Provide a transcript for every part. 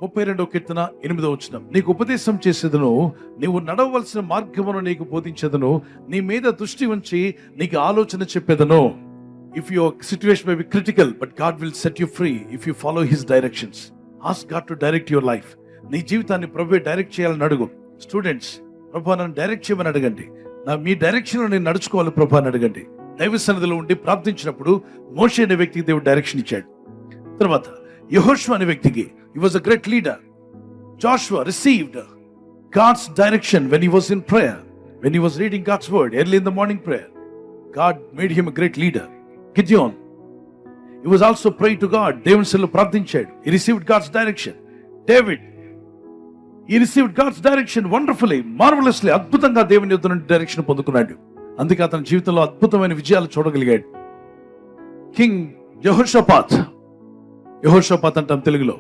32వ కీర్తన 8వ వచనం. నీకు ఉపదేశం చేసేదను, నీవు నడవవలసిన మార్గమును నీకు బోధించేదను, నీ మీద దృష్టి ఉంచి నీకు ఆలోచన చెప్పేదను. If your situation may be critical, but God will set you free if you follow His directions. Ask God to direct your life. నీ జీవితాన్ని ప్రభువే డైరెక్ట్ చేయాలని అడుగు. స్టూడెంట్స్, ప్రభువా నన్ను డైరెక్ట్ చేయమని అడగండి. మీ డైరెక్షన్లో నేను నడుచుకోవాలి ప్రభువా అని అడగండి. దైవ సన్నిధిలో ఉండి ప్రార్థించినప్పుడు మోషే అనే వ్యక్తికి దేవుడు డైరెక్షన్ ఇచ్చాడు. తర్వాత యెహోషువ అనే వ్యక్తికి, he was a great leader. Joshua received God's direction when he was in prayer, when he was reading God's word early in the morning prayer. God made him a great leader. Gideon, he was also praying to God. దేవుని సన్నిధిలో ప్రార్థించాడు. He received God's direction. David, he received God's direction wonderfully, marvelously. అద్భుతంగా దేవుని యొద్ద నుండి direction పొందుకున్నాడు. అందుకే అతని జీవితంలో అద్భుతమైన విజయాలు చూడగలిగాడు. కింగ్ యెహోషాపాత్ అంటాం తెలుగులో.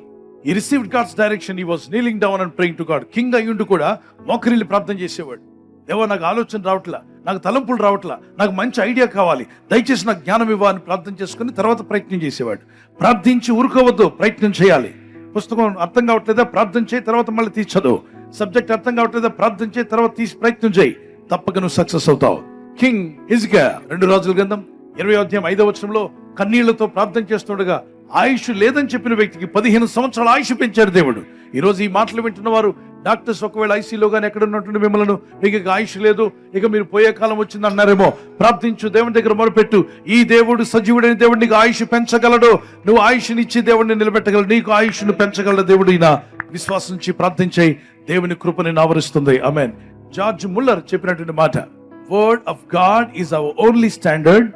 He received God's direction. He was kneeling down and praying to God. King అయ్యుండి కూడా మోకరిల్లి ప్రార్థన చేసేవాడు. దేవా, నాకు ఆలోచన రావట్లా, నాకు తలంపులు రావట్లా, నాకు మంచి ఐడియా కావాలి, దయచేసి నాకు జ్ఞానం ఇవ్వ అని ప్రార్థన చేసుకుని తర్వాత ప్రయత్నం చేసేవాడు. ప్రార్థించి ఊరుకోవద్దు, ప్రయత్నం చేయాలి. పుస్తకం అర్థం కావట్లేదా, ప్రార్థన చేయి, తర్వాత మళ్ళీ తీసి చదువు. సబ్జెక్ట్ అర్థం కావట్లేదా, ప్రార్థన చేయి, తర్వాత తీసి ప్రయత్నం చేయి. తప్పక నువ్వు సక్సెస్ అవుతావు. కింగ్ హిజ్కియా 2 రాజుల గ్రంథం 20వ అధ్యాయం 5వ వచనంలో కన్నీళ్లతో ప్రార్థన చేస్తుండగా ఆయుష్ లేదని చెప్పిన వ్యక్తికి 15 సంవత్సరాల ఆయుష్ పెంచాడు దేవుడు. ఈ రోజు ఈ మాటలు వింటున్న వారు డాక్టర్స్ ఒకవేళ ఐసీలో కానీ ఎక్కడ ఉన్నటువంటి మిమ్మల్ని, మీకు ఇక ఆయుష్ లేదు, ఇక మీరు పోయే కాలం వచ్చింది అన్నారేమో. ప్రార్థించు, దేవుని దగ్గర మొరపెట్టు. ఈ దేవుడు సజీవుడైన దేవుడు నీకు ఆయుష్ పెంచగలడు. నువ్వు ఆయుష్నిచ్చి దేవుడిని నిలబెట్టగలడు. నీకు ఆయుష్ను పెంచగలడు దేవుడు. ఈయన విశ్వాసం నుంచి ప్రార్థించే దేవుని కృపని ఆవరిస్తుంది. ఆమేన్. జార్జ్ ముల్లర్ చెప్పినటువంటి మాట, word of God is our only standard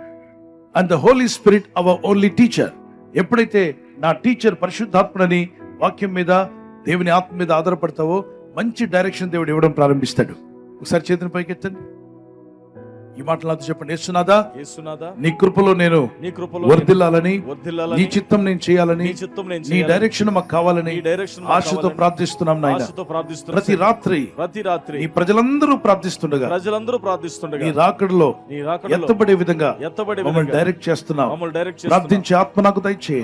and the Holy Spirit our only teacher. ఎప్పుడైతే నా టీచర్ పరిశుద్ధాత్మని వాక్యం మీద, దేవుని ఆత్మ మీద ఆధారపడతావో మంచి డైరెక్షన్ దేవుడు ఇవ్వడం ప్రారంభిస్తాడు. ఒకసారి చేతిని పైకెత్తండి. ఈ మాటలు నాతో చెప్పండి. యేసునాథా, నీ కృపలో నేను వర్ధిల్లాలని, నీ చిత్తం నేను చేయాలని, నీ డైరెక్షన్ మాకు కావాలని ఆశతో ప్రార్థిస్తున్నాం నాయన. ప్రతి రాత్రి నీ ప్రజలందరూ ప్రార్థిస్తుండగా నీ రాకడలో ఎత్తబడే విధంగా మమ్మల్ని డైరెక్ట్ చేస్తున్నాం. ప్రార్థించే ఆత్మ నాకు దయచేయి.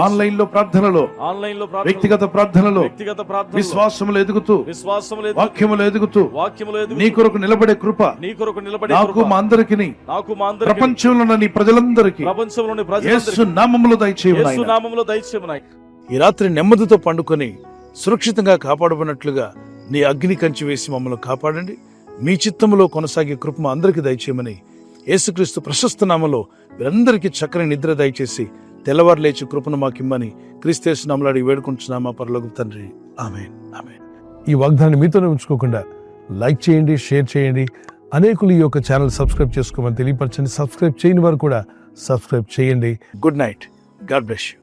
ఆన్లైన్ లో ప్రార్థనలో, వ్యక్తిగత ప్రార్థనలో, విశ్వాసములో ఎదుగుతూ, వాక్యములో ఎదుగుతూ, నీ కొరకు నిలబడే కృప నాకు మా అందరికీ, ప్రపంచంలో నీ ప్రజలందరికీ యేసు నామములో దయచేయమని. ఈ రాత్రి నెమ్మదితో పండుకొని సురక్షితంగా కాపాడబడినట్లుగా నీ అగ్ని కంచి వేసి మమ్మల్ని కాపాడండి. మీ చిత్తములో కొనసాగే కృప మా అందరికీ దయచేయమని యేసుక్రీస్తు ప్రశస్త నామములో వీరందరికీ చక్కని నిద్ర దయచేసి తెల్లవారు లేచి కృపను మాకిమ్మని క్రీస్తు నామములో అడిగి వేడుకుంటున్నామా పరలోకపు తండ్రి. ఆమేన్, ఆమేన్. ఈ వాగ్దానాన్ని మీతోనే ఉంచుకోకుండా లైక్ చేయండి, షేర్ చేయండి. అనేకులు ఈ యొక్క ఛానల్ సబ్స్క్రైబ్ చేసుకోమని తెలియపరచండి. సబ్స్క్రైబ్ చేయని వారు కూడా సబ్స్క్రైబ్ చేయండి. Good night. God bless you.